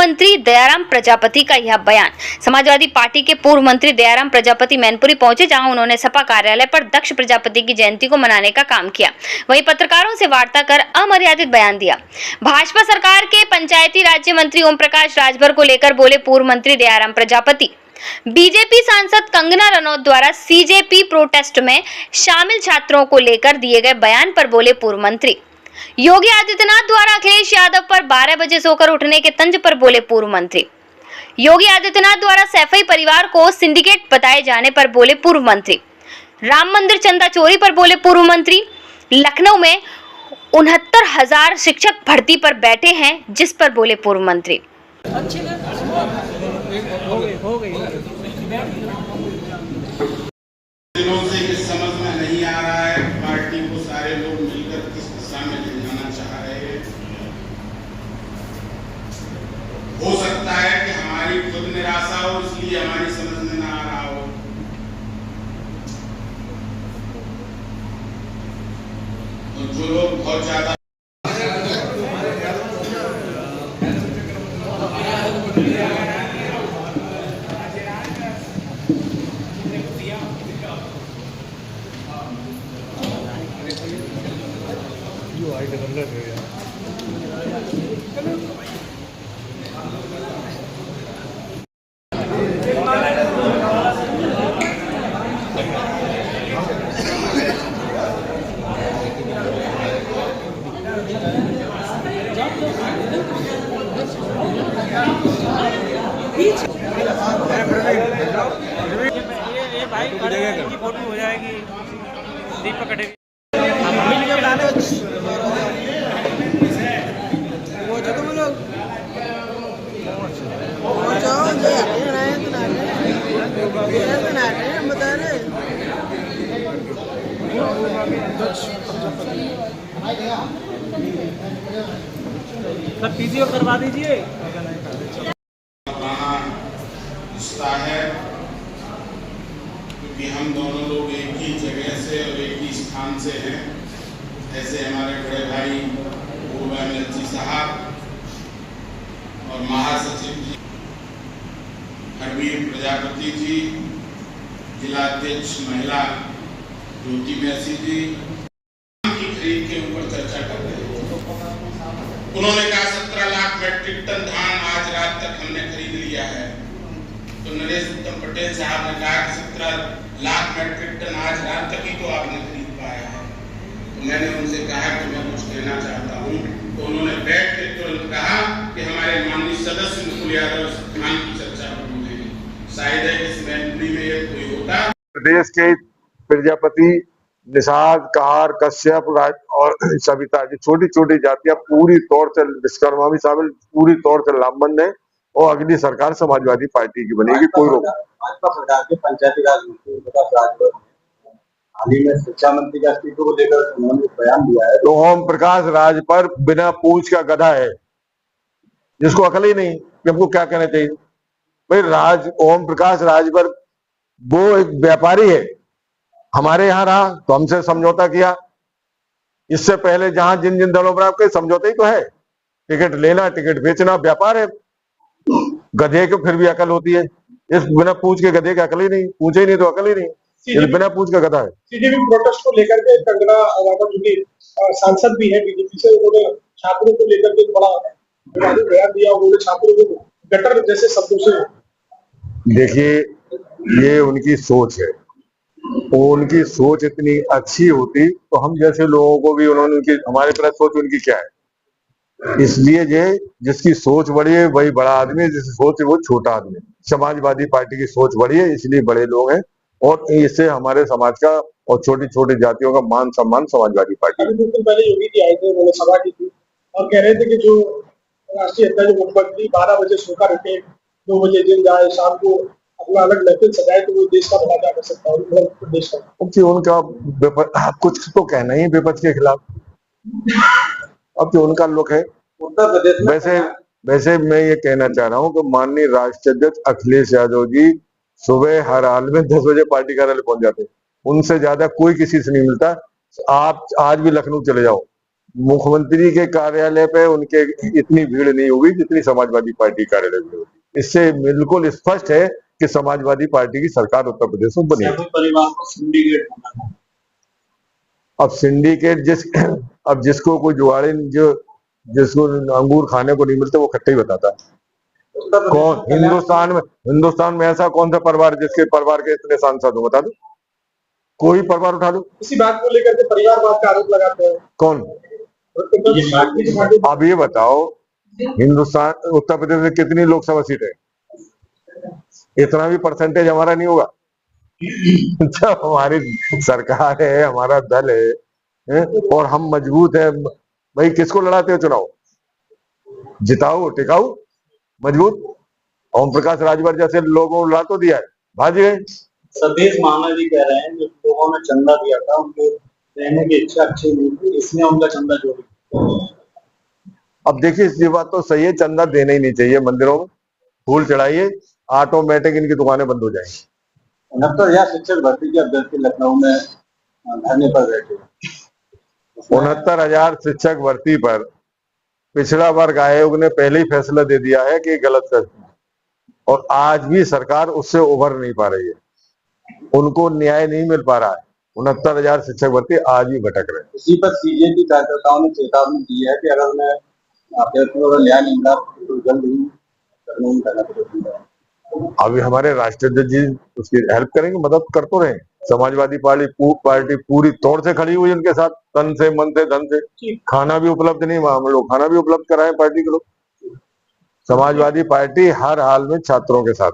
मंत्री दयाराम प्रजापति का यह बयान। समाजवादी पार्टी के पूर्व मंत्री दयाराम प्रजापति मैनपुरी पहुंचे, जहां उन्होंने सपा कार्यालय पर दक्ष प्रजापति की जयंती को मनाने का काम किया। वहीं पत्रकारों से वार्ता कर अमर्यादित बयान दिया। भाजपा सरकार के पंचायती राज्य मंत्री ओम प्रकाश राजभर को लेकर बोले पूर्व मंत्री दयाराम प्रजापति। बीजेपी सांसद कंगना रनौत द्वारा सीजेपी प्रोटेस्ट में शामिल छात्रों को लेकर दिए गए बयान पर बोले पूर्व मंत्री। योगी आदित्यनाथ द्वारा अखिलेश यादव पर 12 बजे सोकर उठने के तंज पर बोले पूर्व मंत्री। योगी आदित्यनाथ द्वारा सैफई परिवार को सिंडिकेट बताए जाने पर बोले पूर्व मंत्री। राम मंदिर चंदा चोरी पर बोले पूर्व मंत्री। लखनऊ में 69,000 शिक्षक भर्ती पर बैठे हैं, जिस पर बोले पूर्व मंत्री। दिनों से ये समझ में नहीं आ रहा है पार्टी को सारे लोग मिलकर किस दिशा में ले जाना चाह रहे हैं। हो सकता है कि हमारी खुद निराशा हो, इसलिए हमारी समझ में ना आ रहा हो। तो जो लोग बहुत ज्यादा ये भाई खड़े की फोटो हो जाएगी। दीपक कटे वो जो तुम लोग बता रहे सब पीसीओ करवा दीजिए। है क्योंकि हम दोनों लोग एक ही जगह से और एक ही स्थान से हैं। ऐसे हमारे बड़े भाई पूर्व एमएलसी साहब और महासचिव जी हरवीर प्रजापति जी, जिलाध्यक्ष महिला ज्योति मैसी जी की खरीद के ऊपर चर्चा कर रहे हैं। उन्होंने कहा 17 लाख मैट्रिक टन धान आज रात तक हमने खरीद लिया है। तो नरेश उत्तम पटेल साहब ने कहा कि 17 लाख मैट्रिक टन आज रात तक ही तो आपने खरीद पाया है। तो मैंने उनसे कहा कि मैं कुछ कहना चाहता हूँ। तो उन्होंने बैठ के तुरंत कहा कि हमारे माननीय सदस्य मुकुल यादव धान की चर्चा करेंगे। शायद है इस मैनपुरी में ये कोई होता। प्रदेश के प्रजापति, निषाद, कहार, कश्यप और सविता जी छोटी छोटी जातियां पूरी तौर से, विश्वकर्मा भी शामिल, पूरी तौर से लामबंद है और अगली सरकार समाजवादी पार्टी की बनेगी। कोई रोक भाजपा सरकार के पंचायती राज मंत्री ओम प्रकाश राजभर हाल ही में शिक्षा मंत्री का इस्तीफे को लेकर उन्होंने बयान दिया है। तो ओम प्रकाश राजभर बिना पूछ का गधा है, जिसको अकल ही नहीं कि हमको क्या कहना चाहिए। भाई ओम प्रकाश राजभर वो एक व्यापारी है, हमारे यहाँ रहा तो हमसे समझौता किया। इससे पहले जहां जिन जिन दलों पर आपके समझौते ही तो है, टिकट लेना टिकट बेचना व्यापार है। गधे को फिर भी अकल होती है, इस बिना पूछ के गधे की अकल ही नहीं, पूछे ही नहीं तो अकल ही नहीं, ये बिना पूछ का गधा है। सीजेपी प्रोटेस्ट को लेकर के कंगना रनौत जी सांसद भी है बीजेपी से, उन्होंने छात्रों को लेकर के बड़ा बयान दिया। उन्होंने छात्रों को गटर जैसे शब्दों से, देखिए ये उनकी सोच है। उनकी सोच इतनी अच्छी होती तो हम जैसे लोगों को भी उन्होंने उनकी हमारे प्रति सोच उनकी क्या है। इसलिए ये जिसकी सोच बड़ी है वही बड़ा आदमी है, जिसकी सोच है वो छोटा आदमी। समाजवादी पार्टी की सोच बड़ी है, इसलिए बड़े लोग हैं और इससे हमारे समाज का और छोटी छोटी जातियों का मान सम्मान समाजवादी पार्टी। अभी कुछ दिन पहले योगी जी आए थे, उन्होंने सभा की थी और कह रहे थे कि जो राष्ट्रीय अध्यक्ष मुख्यमंत्री 12 बजे सोकर उठे, 2 बजे जिम जाए, शाम को अपना अलग महफिल सजाए तो वो देश का भला क्या कर सकता है। देश का उनका कुछ तो कहना ही विपक्ष के खिलाफ, अब जो उनका लुक है। उत्तर प्रदेश वैसे मैं ये कहना चाह रहा हूँ कि माननीय राष्ट्रीय अध्यक्ष अखिलेश यादव जी सुबह हर हाल में 10 बजे पार्टी कार्यालय पहुंच जाते हैं। उनसे ज्यादा कोई किसी से नहीं मिलता। आप आज भी लखनऊ चले जाओ, मुख्यमंत्री के कार्यालय पे उनके इतनी भीड़ नहीं होगी जितनी समाजवादी पार्टी कार्यालय में होगी। इससे बिल्कुल स्पष्ट है कि समाजवादी पार्टी की सरकार उत्तर प्रदेश में बनी है। सभी परिवार को सिंडिकेट होना है। अब सिंडिकेट अब जिसको कोई जुगाड़ी जिसको अंगूर खाने को नहीं मिलते वो खट्टे ही बताता है। उत्तर कौन प्रदेश हिंदुस्तान में ऐसा कौन सा परिवार जिसके परिवार के इतने सांसद हो, बता दो, कोई परिवार उठा दो। इसी बात को लेकर के परिवारवाद का आरोप लगाते हैं। कौन? अब ये बताओ, हिंदुस्तान उत्तर प्रदेश में कितनी लोकसभा सीट है? इतना भी परसेंटेज हमारा नहीं होगा। जब हमारी सरकार है, हमारा दल है और हम मजबूत है, भाई किसको लड़ाते हो चुनाव? जिताओ, टिकाऊ, मजबूत। ओम प्रकाश राजभर जैसे लोगों को लड़ा तो दिया है, भाज गए। सतीश महाना जी कह रहे हैं जो लोगों ने चंदा दिया था उनके रहने की इच्छा अच्छी नहीं थी, इसने उनका चंदा जोड़। अब देखिए, ये बात तो सही है, चंदा देना ही नहीं चाहिए। मंदिरों में फूल चढ़ाइए, ऑटोमेटिक इनकी दुकानें बंद हो जाएंगी। 69,000 शिक्षक भर्ती के अभ्यर्थी लखनऊ में धरने पर बैठे। 69,000 शिक्षक भर्ती पर पिछड़ा वर्ग आयोग ने पहले ही फैसला दे दिया है कि गलत फैसला, और आज भी सरकार उससे उभर नहीं पा रही है, उनको न्याय नहीं मिल पा रहा है। 69,000 शिक्षक भर्ती आज भी भटक रहे हैं। इसी पर सीजेपी कार्यकर्ताओं ने चेतावनी दी है कि अगर मैं अभ्यर्थियों का न्याय नहीं मिला तो जल्द ही कानून करना पड़ेगा। अभी हमारे राष्ट्रपति जी उसकी हेल्प करेंगे, मदद कर तो रहे। समाजवादी पार्टी पूरी तौर से खड़ी हुई उनके साथ, तन से, मन से, धन से। खाना भी उपलब्ध नहीं, हम लोग खाना भी उपलब्ध कराएं पार्टी के लोग। समाजवादी पार्टी हर हाल में छात्रों के साथ।